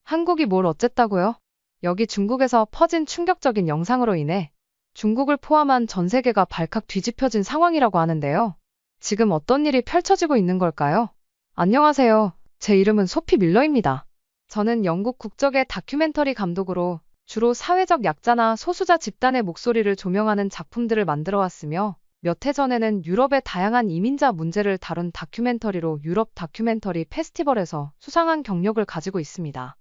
한국이 뭘 어쨌다고요? 여기 중국에서 퍼진 충격적인 영상으로 인해 중국을 포함한 전 세계가 발칵 뒤집혀진 상황이라고 하는데요. 지금 어떤 일이 펼쳐지고 있는 걸까요? 안녕하세요. 제 이름은 소피 밀러입니다. 저는 영국 국적의 다큐멘터리 감독으로 주로 사회적 약자나 소수자 집단의 목소리를 조명하는 작품들을 만들어 왔으며 몇 해 전에는 유럽의 다양한 이민자 문제를 다룬 다큐멘터리로 유럽 다큐멘터리 페스티벌에서 수상한 경력을 가지고 있습니다.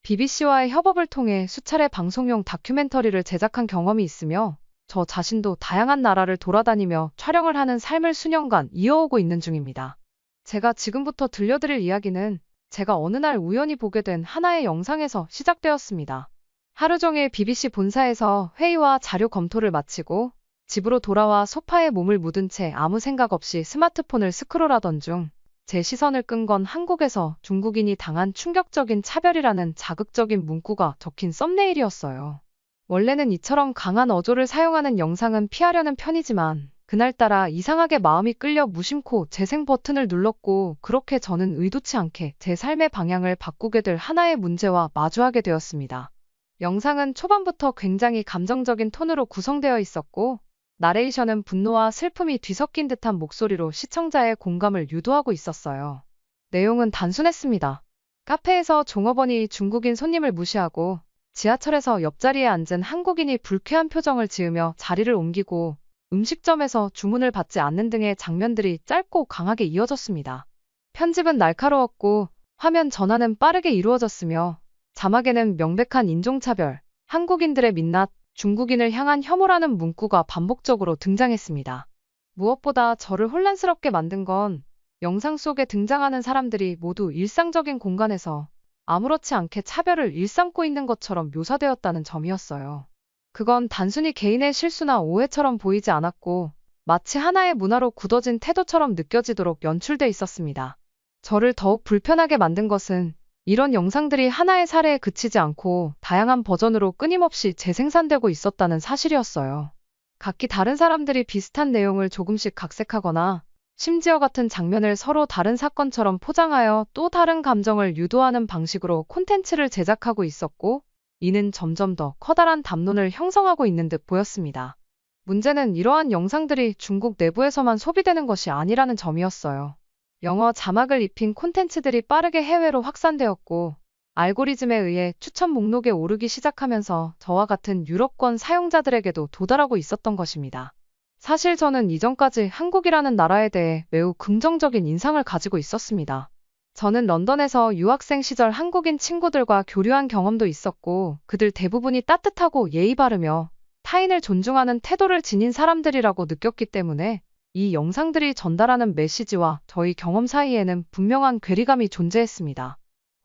BBC와의 협업을 통해 수차례 방송용 다큐멘터리를 제작한 경험이 있으며 저 자신도 다양한 나라를 돌아다니며 촬영을 하는 삶을 수년간 이어오고 있는 중입니다. 제가 지금부터 들려드릴 이야기는 제가 어느 날 우연히 보게 된 하나의 영상에서 시작되었습니다. 하루 종일 BBC 본사에서 회의와 자료 검토를 마치고 집으로 돌아와 소파에 몸을 묻은 채 아무 생각 없이 스마트폰을 스크롤하던 중 제 시선을 끈 건 한국에서 중국인이 당한 충격적인 차별이라는 자극적인 문구가 적힌 썸네일이었어요. 원래는 이처럼 강한 어조를 사용하는 영상은 피하려는 편이지만 그날따라 이상하게 마음이 끌려 무심코 재생 버튼을 눌렀고 그렇게 저는 의도치 않게 제 삶의 방향을 바꾸게 될 하나의 문제와 마주하게 되었습니다. 영상은 초반부터 굉장히 감정적인 톤으로 구성되어 있었고 나레이션은 분노와 슬픔이 뒤섞인 듯한 목소리로 시청자의 공감을 유도하고 있었어요. 내용은 단순했습니다. 카페에서 종업원이 중국인 손님을 무시하고 지하철에서 옆자리에 앉은 한국인이 불쾌한 표정을 지으며 자리를 옮기고 음식점에서 주문을 받지 않는 등의 장면들이 짧고 강하게 이어졌습니다. 편집은 날카로웠고 화면 전환은 빠르게 이루어졌으며 자막에는 명백한 인종차별, 한국인들의 민낯, 중국인을 향한 혐오라는 문구가 반복적으로 등장했습니다. 무엇보다 저를 혼란스럽게 만든 건 영상 속에 등장하는 사람들이 모두 일상적인 공간에서 아무렇지 않게 차별을 일삼고 있는 것처럼 묘사되었다는 점이었어요. 그건 단순히 개인의 실수나 오해처럼 보이지 않았고 마치 하나의 문화로 굳어진 태도처럼 느껴지도록 연출돼 있었습니다. 저를 더욱 불편하게 만든 것은 이런 영상들이 하나의 사례에 그치지 않고 다양한 버전으로 끊임없이 재생산되고 있었다는 사실이었어요. 각기 다른 사람들이 비슷한 내용을 조금씩 각색하거나 심지어 같은 장면을 서로 다른 사건처럼 포장하여 또 다른 감정을 유도하는 방식으로 콘텐츠를 제작하고 있었고 이는 점점 더 커다란 담론을 형성하고 있는 듯 보였습니다. 문제는 이러한 영상들이 중국 내부에서만 소비되는 것이 아니라는 점이었어요. 영어 자막을 입힌 콘텐츠들이 빠르게 해외로 확산되었고 알고리즘에 의해 추천 목록에 오르기 시작하면서 저와 같은 유럽권 사용자들에게도 도달하고 있었던 것입니다. 사실 저는 이전까지 한국이라는 나라에 대해 매우 긍정적인 인상을 가지고 있었습니다. 저는 런던에서 유학생 시절 한국인 친구들과 교류한 경험도 있었고 그들 대부분이 따뜻하고 예의 바르며 타인을 존중하는 태도를 지닌 사람들이라고 느꼈기 때문에 이 영상들이 전달하는 메시지와 저희 경험 사이에는 분명한 괴리감이 존재했습니다.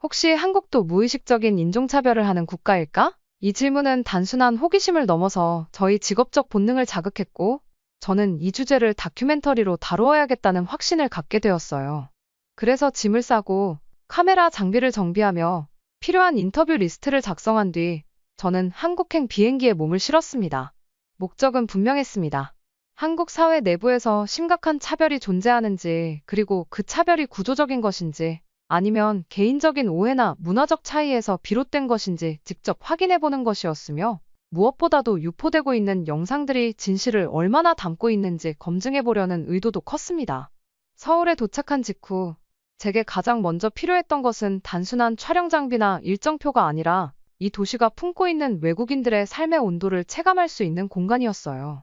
혹시 한국도 무의식적인 인종차별을 하는 국가일까? 이 질문은 단순한 호기심을 넘어서 저희 직업적 본능을 자극했고 저는 이 주제를 다큐멘터리로 다루어야겠다는 확신을 갖게 되었어요. 그래서 짐을 싸고 카메라 장비를 정비하며 필요한 인터뷰 리스트를 작성한 뒤 저는 한국행 비행기에 몸을 실었습니다. 목적은 분명했습니다. 한국 사회 내부에서 심각한 차별이 존재하는지 그리고 그 차별이 구조적인 것인지 아니면 개인적인 오해나 문화적 차이에서 비롯된 것인지 직접 확인해보는 것이었으며 무엇보다도 유포되고 있는 영상들이 진실을 얼마나 담고 있는지 검증해보려는 의도도 컸습니다. 서울에 도착한 직후 제게 가장 먼저 필요했던 것은 단순한 촬영 장비나 일정표가 아니라 이 도시가 품고 있는 외국인들의 삶의 온도를 체감할 수 있는 공간이었어요.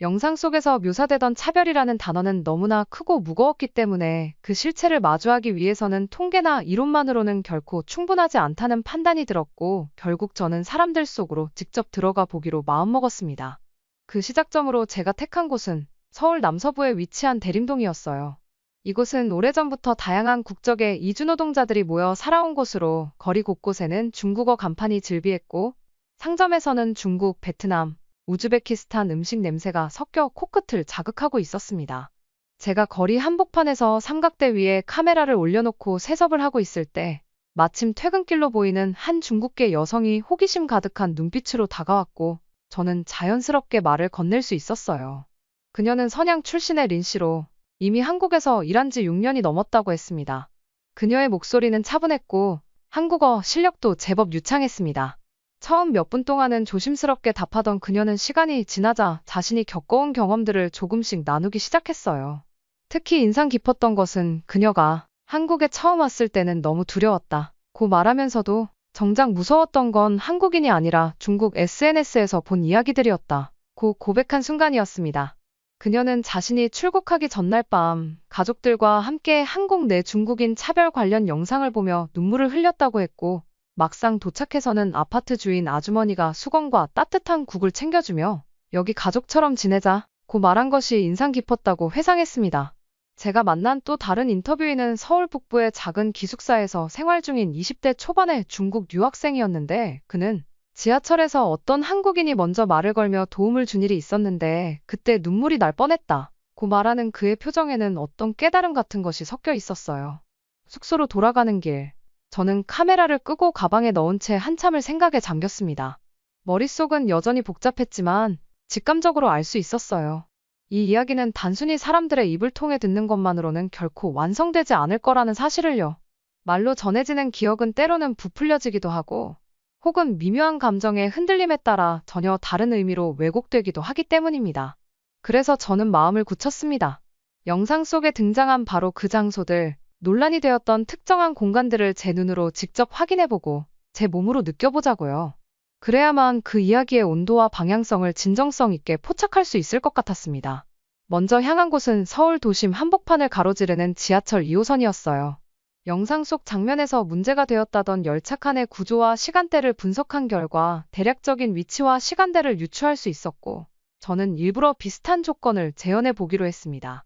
영상 속에서 묘사되던 차별이라는 단어는 너무나 크고 무거웠기 때문에 그 실체를 마주하기 위해서는 통계나 이론만으로는 결코 충분하지 않다는 판단이 들었고 결국 저는 사람들 속으로 직접 들어가 보기로 마음먹었습니다. 그 시작점으로 제가 택한 곳은 서울 남서부에 위치한 대림동이었어요. 이곳은 오래전부터 다양한 국적의 이주노동자들이 모여 살아온 곳으로 거리 곳곳에는 중국어 간판이 즐비했고 상점에서는 중국, 베트남, 우즈베키스탄 음식 냄새가 섞여 코끝을 자극하고 있었습니다. 제가 거리 한복판에서 삼각대 위에 카메라를 올려놓고 세섭을 하고 있을 때 마침 퇴근길로 보이는 한 중국계 여성이 호기심 가득한 눈빛으로 다가왔고 저는 자연스럽게 말을 건넬 수 있었어요. 그녀는 선양 출신의 린 씨로 이미 한국에서 일한 지 6년이 넘었다고 했습니다. 그녀의 목소리는 차분했고 한국어 실력도 제법 유창했습니다. 처음 몇 분 동안은 조심스럽게 답하던 그녀는 시간이 지나자 자신이 겪어온 경험들을 조금씩 나누기 시작했어요. 특히 인상 깊었던 것은 그녀가 한국에 처음 왔을 때는 너무 두려웠다 고 말하면서도 정작 무서웠던 건 한국인이 아니라 중국 SNS에서 본 이야기들이었다 고 고백한 순간이었습니다. 그녀는 자신이 출국하기 전날 밤 가족들과 함께 한국 내 중국인 차별 관련 영상을 보며 눈물을 흘렸다고 했고, 막상 도착해서는 아파트 주인 아주머니가 수건과 따뜻한 국을 챙겨주며 여기 가족처럼 지내자 고 말한 것이 인상 깊었다고 회상했습니다. 제가 만난 또 다른 인터뷰인은 서울 북부의 작은 기숙사에서 생활 중인 20대 초반의 중국 유학생이었는데, 그는 지하철에서 어떤 한국인이 먼저 말을 걸며 도움을 준 일이 있었는데 그때 눈물이 날 뻔했다 고 말하는 그의 표정에는 어떤 깨달음 같은 것이 섞여 있었어요. 숙소로 돌아가는 길, 저는 카메라를 끄고 가방에 넣은 채 한참을 생각에 잠겼습니다. 머릿속은 여전히 복잡했지만 직감적으로 알 수 있었어요. 이 이야기는 단순히 사람들의 입을 통해 듣는 것만으로는 결코 완성되지 않을 거라는 사실을요. 말로 전해지는 기억은 때로는 부풀려지기도 하고 혹은 미묘한 감정의 흔들림에 따라 전혀 다른 의미로 왜곡되기도 하기 때문입니다. 그래서 저는 마음을 굳혔습니다. 영상 속에 등장한 바로 그 장소들, 논란이 되었던 특정한 공간들을 제 눈으로 직접 확인해보고 제 몸으로 느껴보자고요. 그래야만 그 이야기의 온도와 방향성을 진정성 있게 포착할 수 있을 것 같았습니다. 먼저 향한 곳은 서울 도심 한복판을 가로지르는 지하철 2호선이었어요. 영상 속 장면에서 문제가 되었다던 열차 칸의 구조와 시간대를 분석한 결과 대략적인 위치와 시간대를 유추할 수 있었고, 저는 일부러 비슷한 조건을 재현해 보기로 했습니다.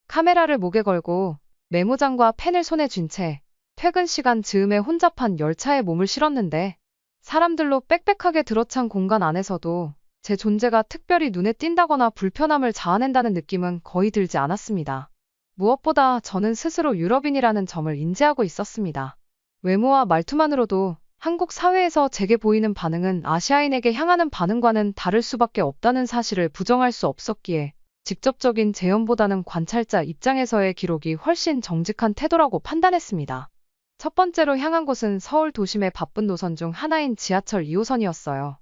카메라를 목에 걸고 메모장과 펜을 손에 쥔 채 퇴근 시간 즈음에 혼잡한 열차에 몸을 실었는데, 사람들로 빽빽하게 들어찬 공간 안에서도 제 존재가 특별히 눈에 띈다거나 불편함을 자아낸다는 느낌은 거의 들지 않았습니다. 무엇보다 저는 스스로 유럽인이라는 점을 인지하고 있었습니다. 외모와 말투만으로도 한국 사회에서 제게 보이는 반응은 아시아인에게 향하는 반응과는 다를 수밖에 없다는 사실을 부정할 수 없었기에 직접적인 재현보다는 관찰자 입장에서의 기록이 훨씬 정직한 태도라고 판단했습니다. 첫 번째로 향한 곳은 서울 도심의 바쁜 노선 중 하나인 지하철 2호선이었어요.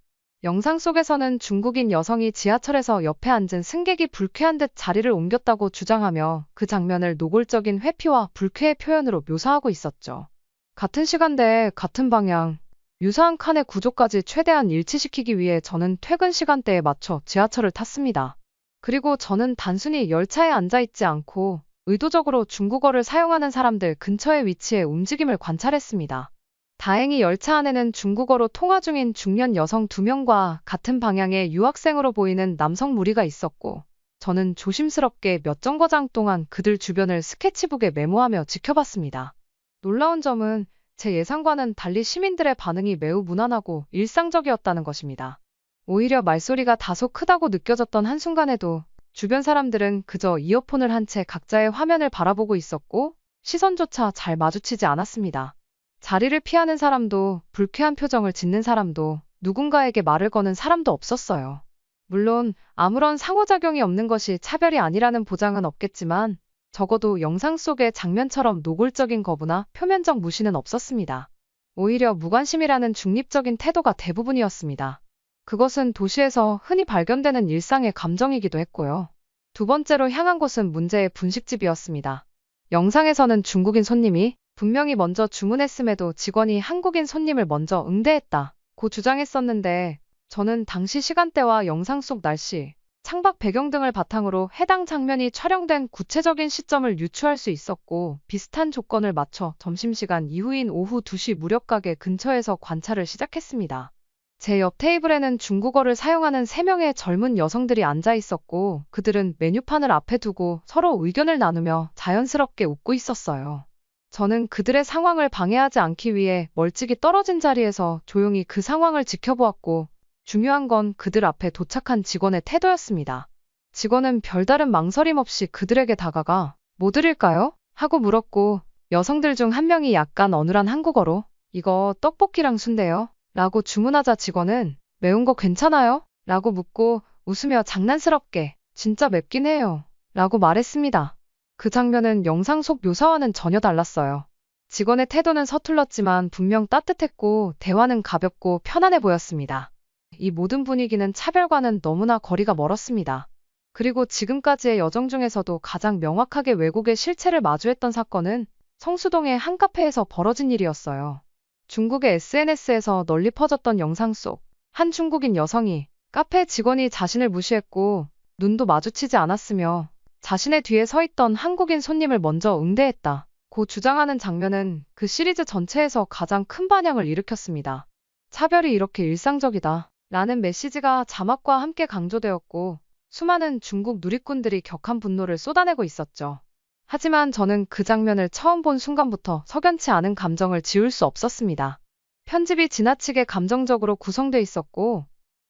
영상 속에서는 중국인 여성이 지하철에서 옆에 앉은 승객이 불쾌한 듯 자리를 옮겼다고 주장하며 그 장면을 노골적인 회피와 불쾌의 표현으로 묘사하고 있었죠. 같은 시간대에 같은 방향, 유사한 칸의 구조까지 최대한 일치시키기 위해 저는 퇴근 시간대에 맞춰 지하철을 탔습니다. 그리고 저는 단순히 열차에 앉아있지 않고 의도적으로 중국어를 사용하는 사람들 근처에 위치해 움직임을 관찰했습니다. 다행히 열차 안에는 중국어로 통화 중인 중년 여성 2명과 같은 방향의 유학생으로 보이는 남성 무리가 있었고, 저는 조심스럽게 몇 정거장 동안 그들 주변을 스케치북에 메모하며 지켜봤습니다. 놀라운 점은 제 예상과는 달리 시민들의 반응이 매우 무난하고 일상적이었다는 것입니다. 오히려 말소리가 다소 크다고 느껴졌던 한순간에도 주변 사람들은 그저 이어폰을 한 채 각자의 화면을 바라보고 있었고 시선조차 잘 마주치지 않았습니다. 자리를 피하는 사람도 불쾌한 표정을 짓는 사람도 누군가에게 말을 거는 사람도 없었어요. 물론 아무런 상호작용이 없는 것이 차별이 아니라는 보장은 없겠지만 적어도 영상 속의 장면처럼 노골적인 거부나 표면적 무시는 없었습니다. 오히려 무관심이라는 중립적인 태도가 대부분이었습니다. 그것은 도시에서 흔히 발견되는 일상의 감정이기도 했고요. 두 번째로 향한 곳은 문제의 분식집이었습니다. 영상에서는 중국인 손님이 분명히 먼저 주문했음에도 직원이 한국인 손님을 먼저 응대했다고 주장했었는데, 저는 당시 시간대와 영상 속 날씨, 창밖 배경 등을 바탕으로 해당 장면이 촬영된 구체적인 시점을 유추할 수 있었고, 비슷한 조건을 맞춰 점심시간 이후인 오후 2시 무렵 가게 근처에서 관찰을 시작했습니다. 제 옆 테이블에는 중국어를 사용하는 3명의 젊은 여성들이 앉아 있었고, 그들은 메뉴판을 앞에 두고 서로 의견을 나누며 자연스럽게 웃고 있었어요. 저는 그들의 상황을 방해하지 않기 위해 멀찍이 떨어진 자리에서 조용히 그 상황을 지켜보았고, 중요한 건 그들 앞에 도착한 직원의 태도였습니다. 직원은 별다른 망설임 없이 그들에게 다가가 뭐 드릴까요? 하고 물었고, 여성들 중 한 명이 약간 어눌한 한국어로 이거 떡볶이랑 순대요? 라고 주문하자 직원은 매운 거 괜찮아요? 라고 묻고 웃으며 장난스럽게 진짜 맵긴 해요. 라고 말했습니다. 그 장면은 영상 속 묘사와는 전혀 달랐어요. 직원의 태도는 서툴렀지만 분명 따뜻했고 대화는 가볍고 편안해 보였습니다. 이 모든 분위기는 차별과는 너무나 거리가 멀었습니다. 그리고 지금까지의 여정 중에서도 가장 명확하게 왜곡의 실체를 마주했던 사건은 성수동의 한 카페에서 벌어진 일이었어요. 중국의 SNS에서 널리 퍼졌던 영상 속 한 중국인 여성이 카페 직원이 자신을 무시했고 눈도 마주치지 않았으며 자신의 뒤에 서 있던 한국인 손님을 먼저 응대했다고 주장하는 장면은 그 시리즈 전체에서 가장 큰 반향을 일으켰습니다. 차별이 이렇게 일상적이다 라는 메시지가 자막과 함께 강조되었고 수많은 중국 누리꾼들이 격한 분노를 쏟아내고 있었죠. 하지만 저는 그 장면을 처음 본 순간부터 석연치 않은 감정을 지울 수 없었습니다. 편집이 지나치게 감정적으로 구성돼 있었고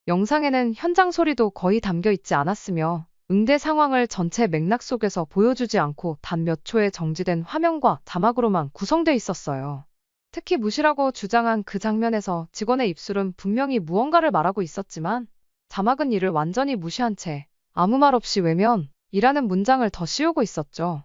영상에는 현장 소리도 거의 담겨 있지 않았으며 응대 상황을 전체 맥락 속에서 보여주지 않고 단 몇 초의 정지된 화면과 자막으로만 구성돼 있었어요. 특히 무시라고 주장한 그 장면에서 직원의 입술은 분명히 무언가를 말하고 있었지만 자막은 이를 완전히 무시한 채 아무 말 없이 외면이라는 문장을 더 씌우고 있었죠.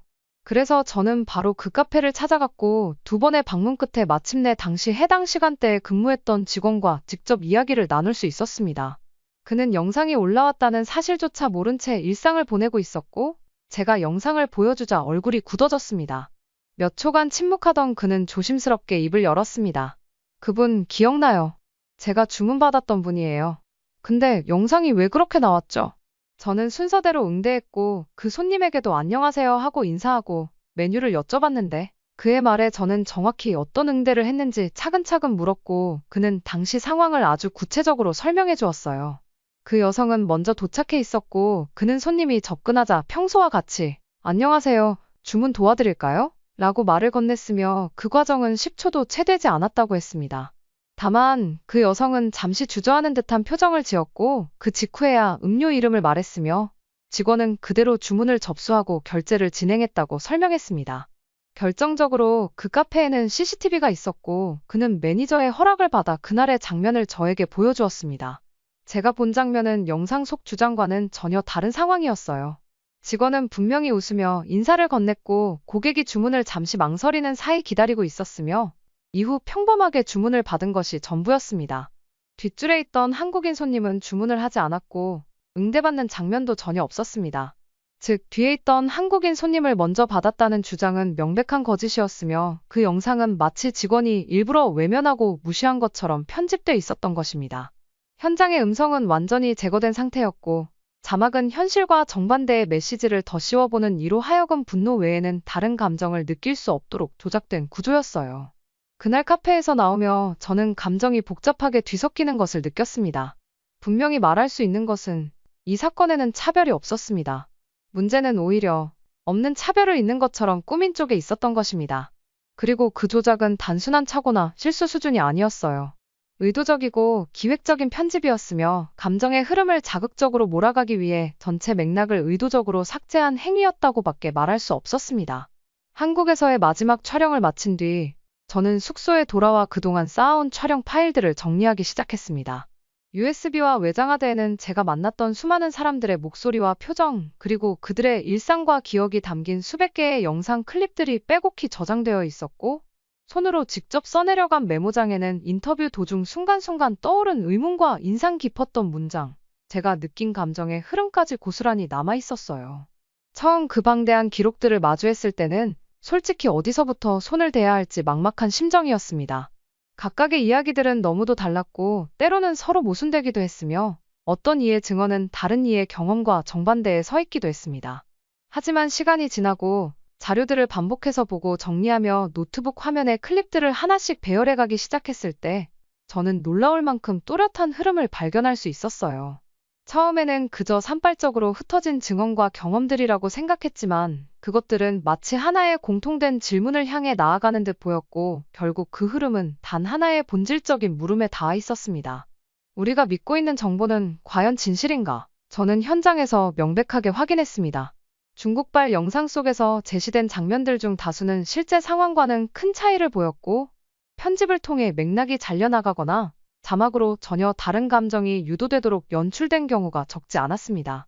그래서 저는 바로 그 카페를 찾아갔고 2번의 방문 끝에 마침내 당시 해당 시간대에 근무했던 직원과 직접 이야기를 나눌 수 있었습니다. 그는 영상이 올라왔다는 사실조차 모른 채 일상을 보내고 있었고 제가 영상을 보여주자 얼굴이 굳어졌습니다. 몇 초간 침묵하던 그는 조심스럽게 입을 열었습니다. 그분 기억나요? 제가 주문받았던 분이에요. 근데 영상이 왜 그렇게 나왔죠? 저는 순서대로 응대했고 그 손님에게도 안녕하세요 하고 인사하고 메뉴를 여쭤봤는데 그의 말에 저는 정확히 어떤 응대를 했는지 차근차근 물었고 그는 당시 상황을 아주 구체적으로 설명해 주었어요. 그 여성은 먼저 도착해 있었고 그는 손님이 접근하자 평소와 같이 안녕하세요, 주문 도와드릴까요? 라고 말을 건넸으며 그 과정은 10초도 채 되지 않았다고 했습니다. 다만 그 여성은 잠시 주저하는 듯한 표정을 지었고 그 직후에야 음료 이름을 말했으며 직원은 그대로 주문을 접수하고 결제를 진행했다고 설명했습니다. 결정적으로 그 카페에는 CCTV가 있었고 그는 매니저의 허락을 받아 그날의 장면을 저에게 보여주었습니다. 제가 본 장면은 영상 속 주장과는 전혀 다른 상황이었어요. 직원은 분명히 웃으며 인사를 건넸고 고객이 주문을 잠시 망설이는 사이 기다리고 있었으며 이후 평범하게 주문을 받은 것이 전부였습니다. 뒷줄에 있던 한국인 손님은 주문을 하지 않았고 응대받는 장면도 전혀 없었습니다. 즉, 뒤에 있던 한국인 손님을 먼저 받았다는 주장은 명백한 거짓이었으며 그 영상은 마치 직원이 일부러 외면하고 무시한 것처럼 편집돼 있었던 것입니다. 현장의 음성은 완전히 제거된 상태였고 자막은 현실과 정반대의 메시지를 더 씌워보는 이로 하여금 분노 외에는 다른 감정을 느낄 수 없도록 조작된 구조였어요. 그날 카페에서 나오며 저는 감정이 복잡하게 뒤섞이는 것을 느꼈습니다. 분명히 말할 수 있는 것은 이 사건에는 차별이 없었습니다. 문제는 오히려 없는 차별을 있는 것처럼 꾸민 쪽에 있었던 것입니다. 그리고 그 조작은 단순한 착오나 실수 수준이 아니었어요. 의도적이고 기획적인 편집이었으며 감정의 흐름을 자극적으로 몰아가기 위해 전체 맥락을 의도적으로 삭제한 행위였다고밖에 말할 수 없었습니다. 한국에서의 마지막 촬영을 마친 뒤 저는 숙소에 돌아와 그동안 쌓아온 촬영 파일들을 정리하기 시작했습니다. USB와 외장하드에는 제가 만났던 수많은 사람들의 목소리와 표정, 그리고 그들의 일상과 기억이 담긴 수백 개의 영상 클립들이 빼곡히 저장되어 있었고, 손으로 직접 써내려간 메모장에는 인터뷰 도중 순간순간 떠오른 의문과 인상 깊었던 문장, 제가 느낀 감정의 흐름까지 고스란히 남아있었어요. 처음 그 방대한 기록들을 마주했을 때는 솔직히 어디서부터 손을 대야 할지 막막한 심정이었습니다. 각각의 이야기들은 너무도 달랐고 때로는 서로 모순되기도 했으며 어떤 이의 증언은 다른 이의 경험과 정반대에 서 있기도 했습니다. 하지만 시간이 지나고 자료들을 반복해서 보고 정리하며 노트북 화면에 클립들을 하나씩 배열해가기 시작했을 때 저는 놀라울 만큼 또렷한 흐름을 발견할 수 있었어요. 처음에는 그저 산발적으로 흩어진 증언과 경험들이라고 생각했지만 그것들은 마치 하나의 공통된 질문을 향해 나아가는 듯 보였고 결국 그 흐름은 단 하나의 본질적인 물음에 닿아 있었습니다. 우리가 믿고 있는 정보는 과연 진실인가? 저는 현장에서 명백하게 확인했습니다. 중국발 영상 속에서 제시된 장면들 중 다수는 실제 상황과는 큰 차이를 보였고 편집을 통해 맥락이 잘려나가거나 자막으로 전혀 다른 감정이 유도되도록 연출된 경우가 적지 않았습니다.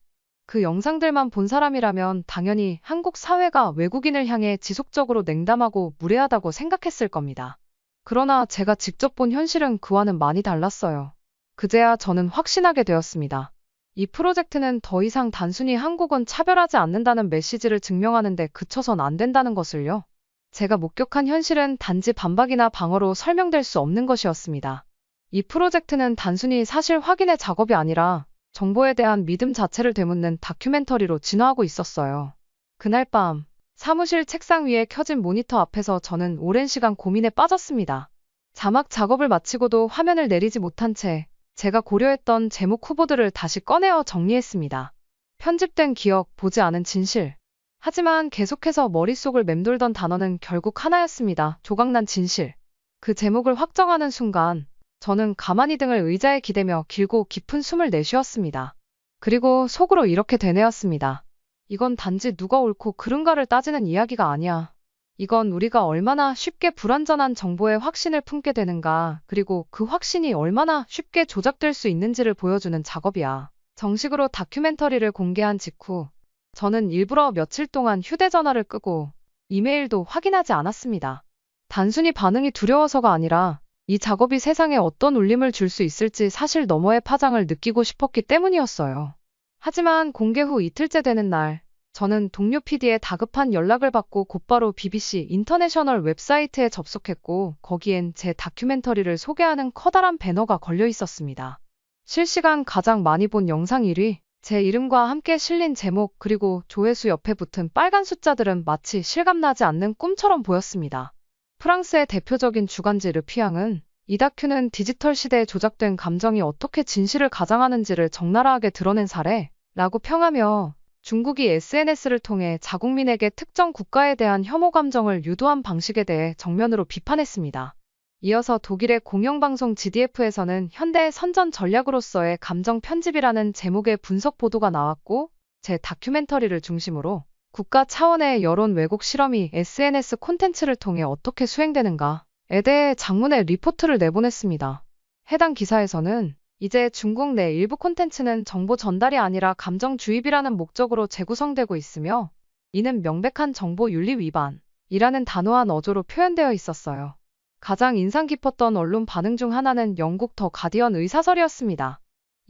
그 영상들만 본 사람이라면 당연히 한국 사회가 외국인을 향해 지속적으로 냉담하고 무례하다고 생각했을 겁니다. 그러나 제가 직접 본 현실은 그와는 많이 달랐어요. 그제야 저는 확신하게 되었습니다. 이 프로젝트는 더 이상 단순히 한국은 차별하지 않는다는 메시지를 증명하는 데 그쳐선 안 된다는 것을요. 제가 목격한 현실은 단지 반박이나 방어로 설명될 수 없는 것이었습니다. 이 프로젝트는 단순히 사실 확인의 작업이 아니라 정보에 대한 믿음 자체를 되묻는 다큐멘터리로 진화하고 있었어요. 그날 밤, 사무실 책상 위에 켜진 모니터 앞에서 저는 오랜 시간 고민에 빠졌습니다. 자막 작업을 마치고도 화면을 내리지 못한 채 제가 고려했던 제목 후보들을 다시 꺼내어 정리했습니다. 편집된 기억, 보지 않은 진실. 하지만 계속해서 머릿속을 맴돌던 단어는 결국 하나였습니다. 조각난 진실. 그 제목을 확정하는 순간 저는 가만히 등을 의자에 기대며 길고 깊은 숨을 내쉬었습니다. 그리고 속으로 이렇게 되뇌었습니다. 이건 단지 누가 옳고 그른가를 따지는 이야기가 아니야. 이건 우리가 얼마나 쉽게 불완전한 정보에 확신을 품게 되는가, 그리고 그 확신이 얼마나 쉽게 조작될 수 있는지를 보여주는 작업이야. 정식으로 다큐멘터리를 공개한 직후 저는 일부러 며칠 동안 휴대전화를 끄고 이메일도 확인하지 않았습니다. 단순히 반응이 두려워서가 아니라 이 작업이 세상에 어떤 울림을 줄 수 있을지 사실 너머의 파장을 느끼고 싶었기 때문이었어요. 하지만 공개 후 이틀째 되는 날, 저는 동료 PD의 다급한 연락을 받고 곧바로 BBC 인터내셔널 웹사이트에 접속했고 거기엔 제 다큐멘터리를 소개하는 커다란 배너가 걸려 있었습니다. 실시간 가장 많이 본 영상 1위, 제 이름과 함께 실린 제목 그리고 조회수 옆에 붙은 빨간 숫자들은 마치 실감나지 않는 꿈처럼 보였습니다. 프랑스의 대표적인 주간지 르피앙은 이 다큐는 디지털 시대에 조작된 감정이 어떻게 진실을 가장하는지를 적나라하게 드러낸 사례라고 평하며 중국이 SNS를 통해 자국민에게 특정 국가에 대한 혐오 감정을 유도한 방식에 대해 정면으로 비판했습니다. 이어서 독일의 공영방송 GDF에서는 현대의 선전 전략으로서의 감정 편집이라는 제목의 분석 보도가 나왔고 제 다큐멘터리를 중심으로 국가 차원의 여론 왜곡 실험이 SNS 콘텐츠를 통해 어떻게 수행되는가에 대해 장문의 리포트를 내보냈습니다. 해당 기사에서는 이제 중국 내 일부 콘텐츠는 정보 전달이 아니라 감정 주입이라는 목적으로 재구성되고 있으며 이는 명백한 정보 윤리 위반이라는 단호한 어조로 표현되어 있었어요. 가장 인상 깊었던 언론 반응 중 하나는 영국 더 가디언의 사설이었습니다.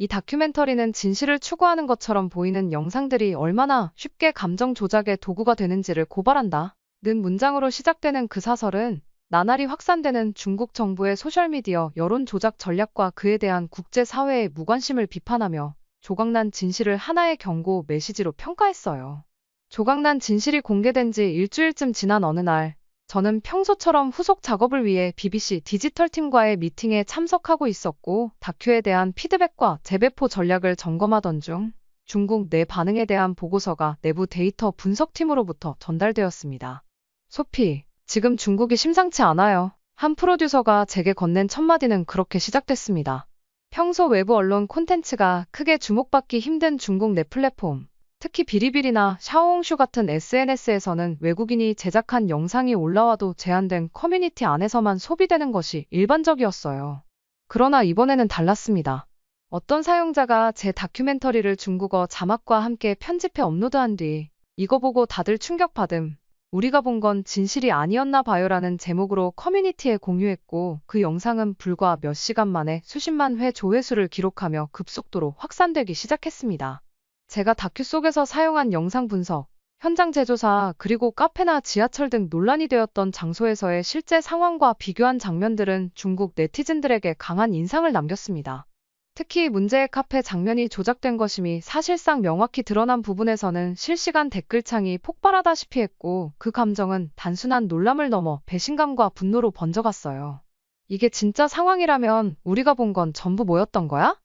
이 다큐멘터리는 진실을 추구하는 것처럼 보이는 영상들이 얼마나 쉽게 감정 조작의 도구가 되는지를 고발한다. 는 문장으로 시작되는 그 사설은 나날이 확산되는 중국 정부의 소셜미디어 여론 조작 전략과 그에 대한 국제사회의 무관심을 비판하며 조각난 진실을 하나의 경고 메시지로 평가했어요. 조각난 진실이 공개된 지 일주일쯤 지난 어느 날, 저는 평소처럼 후속 작업을 위해 BBC 디지털 팀과의 미팅에 참석하고 있었고 다큐에 대한 피드백과 재배포 전략을 점검하던 중 중국 내 반응에 대한 보고서가 내부 데이터 분석팀으로부터 전달되었습니다. 소피, 지금 중국이 심상치 않아요. 한 프로듀서가 제게 건넨 첫마디는 그렇게 시작됐습니다. 평소 외부 언론 콘텐츠가 크게 주목받기 힘든 중국 내 플랫폼, 특히 비리비리나 샤오홍슈 같은 SNS에서는 외국인이 제작한 영상이 올라와도 제한된 커뮤니티 안에서만 소비되는 것이 일반적이었어요. 그러나 이번에는 달랐습니다. 어떤 사용자가 제 다큐멘터리를 중국어 자막과 함께 편집해 업로드한 뒤 이거 보고 다들 충격받음, 우리가 본 건 진실이 아니었나 봐요라는 제목으로 커뮤니티에 공유했고 그 영상은 불과 몇 시간 만에 수십만 회 조회수를 기록하며 급속도로 확산되기 시작했습니다. 제가 다큐 속에서 사용한 영상 분석, 현장 재조사, 그리고 카페나 지하철 등 논란이 되었던 장소에서의 실제 상황과 비교한 장면들은 중국 네티즌들에게 강한 인상을 남겼습니다. 특히 문제의 카페 장면이 조작된 것임이 사실상 명확히 드러난 부분에서는 실시간 댓글창이 폭발하다시피 했고 그 감정은 단순한 놀람을 넘어 배신감과 분노로 번져갔어요. 이게 진짜 상황이라면 우리가 본 건 전부 뭐였던 거야?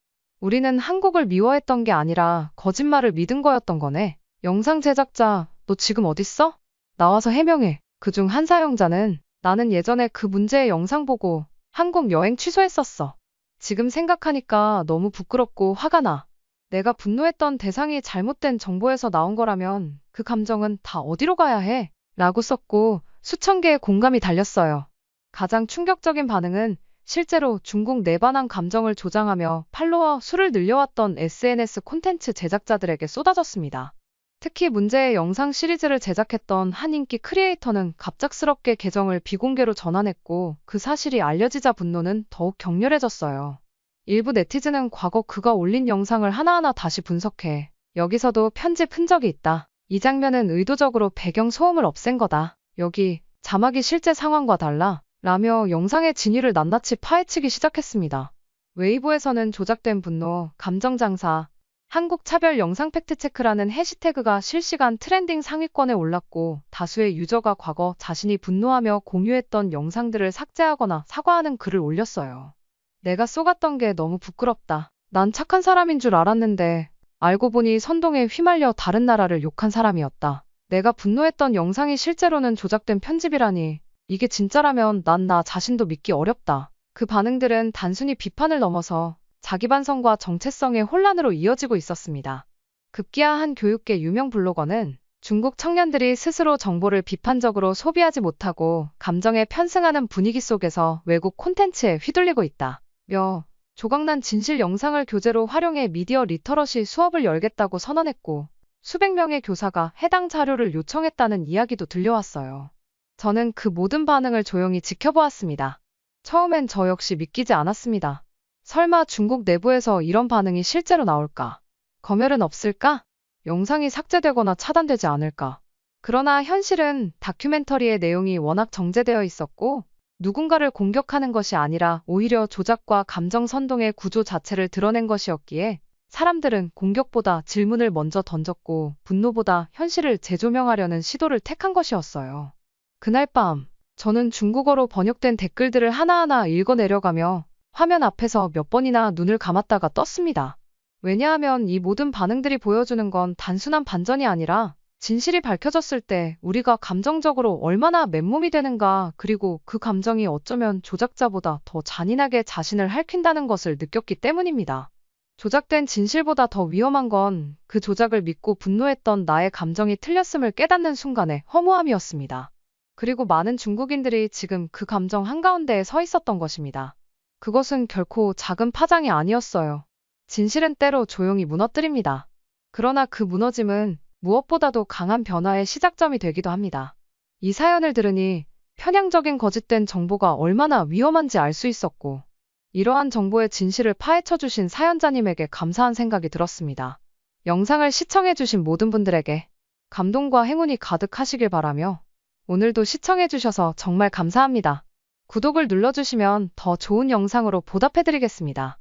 우리는 한국을 미워했던 게 아니라 거짓말을 믿은 거였던 거네. 영상 제작자, 너 지금 어딨어? 나와서 해명해. 그중 한 사용자는 나는 예전에 그 문제의 영상 보고 한국 여행 취소했었어. 지금 생각하니까 너무 부끄럽고 화가 나. 내가 분노했던 대상이 잘못된 정보에서 나온 거라면 그 감정은 다 어디로 가야 해? 라고 썼고 수천 개의 공감이 달렸어요. 가장 충격적인 반응은 실제로 중국 내반한 감정을 조장하며 팔로워 수를 늘려왔던 SNS 콘텐츠 제작자들에게 쏟아졌습니다. 특히 문제의 영상 시리즈를 제작했던 한 인기 크리에이터는 갑작스럽게 계정을 비공개로 전환했고 그 사실이 알려지자 분노는 더욱 격렬해졌어요. 일부 네티즌은 과거 그가 올린 영상을 하나하나 다시 분석해 여기서도 편집 흔적이 있다. 이 장면은 의도적으로 배경 소음을 없앤 거다. 여기 자막이 실제 상황과 달라. 라며 영상의 진위를 낱낱이 파헤치기 시작했습니다. 웨이보에서는 조작된 분노, 감정장사, 한국차별 영상 팩트체크라는 해시태그가 실시간 트렌딩 상위권에 올랐고 다수의 유저가 과거 자신이 분노하며 공유했던 영상들을 삭제하거나 사과하는 글을 올렸어요. 내가 쏘갔던 게 너무 부끄럽다. 난 착한 사람인 줄 알았는데 알고 보니 선동에 휘말려 다른 나라를 욕한 사람이었다. 내가 분노했던 영상이 실제로는 조작된 편집이라니 이게 진짜라면 난 나 자신도 믿기 어렵다. 그 반응들은 단순히 비판을 넘어서 자기 반성과 정체성의 혼란으로 이어지고 있었습니다. 급기야 한 교육계 유명 블로거는 중국 청년들이 스스로 정보를 비판적으로 소비하지 못하고 감정에 편승하는 분위기 속에서 외국 콘텐츠에 휘둘리고 있다. 며 조각난 진실 영상을 교재로 활용해 미디어 리터러시 수업을 열겠다고 선언했고 수백 명의 교사가 해당 자료를 요청했다는 이야기도 들려왔어요. 저는 그 모든 반응을 조용히 지켜보았습니다. 처음엔 저 역시 믿기지 않았습니다. 설마 중국 내부에서 이런 반응이 실제로 나올까? 검열은 없을까? 영상이 삭제되거나 차단되지 않을까? 그러나 현실은 다큐멘터리의 내용이 워낙 정제되어 있었고 누군가를 공격하는 것이 아니라 오히려 조작과 감정 선동의 구조 자체를 드러낸 것이었기에 사람들은 공격보다 질문을 먼저 던졌고 분노보다 현실을 재조명하려는 시도를 택한 것이었어요. 그날 밤 저는 중국어로 번역된 댓글들을 하나하나 읽어내려가며 화면 앞에서 몇 번이나 눈을 감았다가 떴습니다. 왜냐하면 이 모든 반응들이 보여주는 건 단순한 반전이 아니라 진실이 밝혀졌을 때 우리가 감정적으로 얼마나 맨몸이 되는가 그리고 그 감정이 어쩌면 조작자보다 더 잔인하게 자신을 핥힌다는 것을 느꼈기 때문입니다. 조작된 진실보다 더 위험한 건 그 조작을 믿고 분노했던 나의 감정이 틀렸음을 깨닫는 순간의 허무함이었습니다. 그리고 많은 중국인들이 지금 그 감정 한가운데에 서 있었던 것입니다. 그것은 결코 작은 파장이 아니었어요. 진실은 때로 조용히 무너뜨립니다. 그러나 그 무너짐은 무엇보다도 강한 변화의 시작점이 되기도 합니다. 이 사연을 들으니 편향적인 거짓된 정보가 얼마나 위험한지 알 수 있었고 이러한 정보의 진실을 파헤쳐주신 사연자님에게 감사한 생각이 들었습니다. 영상을 시청해주신 모든 분들에게 감동과 행운이 가득하시길 바라며 오늘도 시청해주셔서 정말 감사합니다. 구독을 눌러주시면 더 좋은 영상으로 보답해드리겠습니다.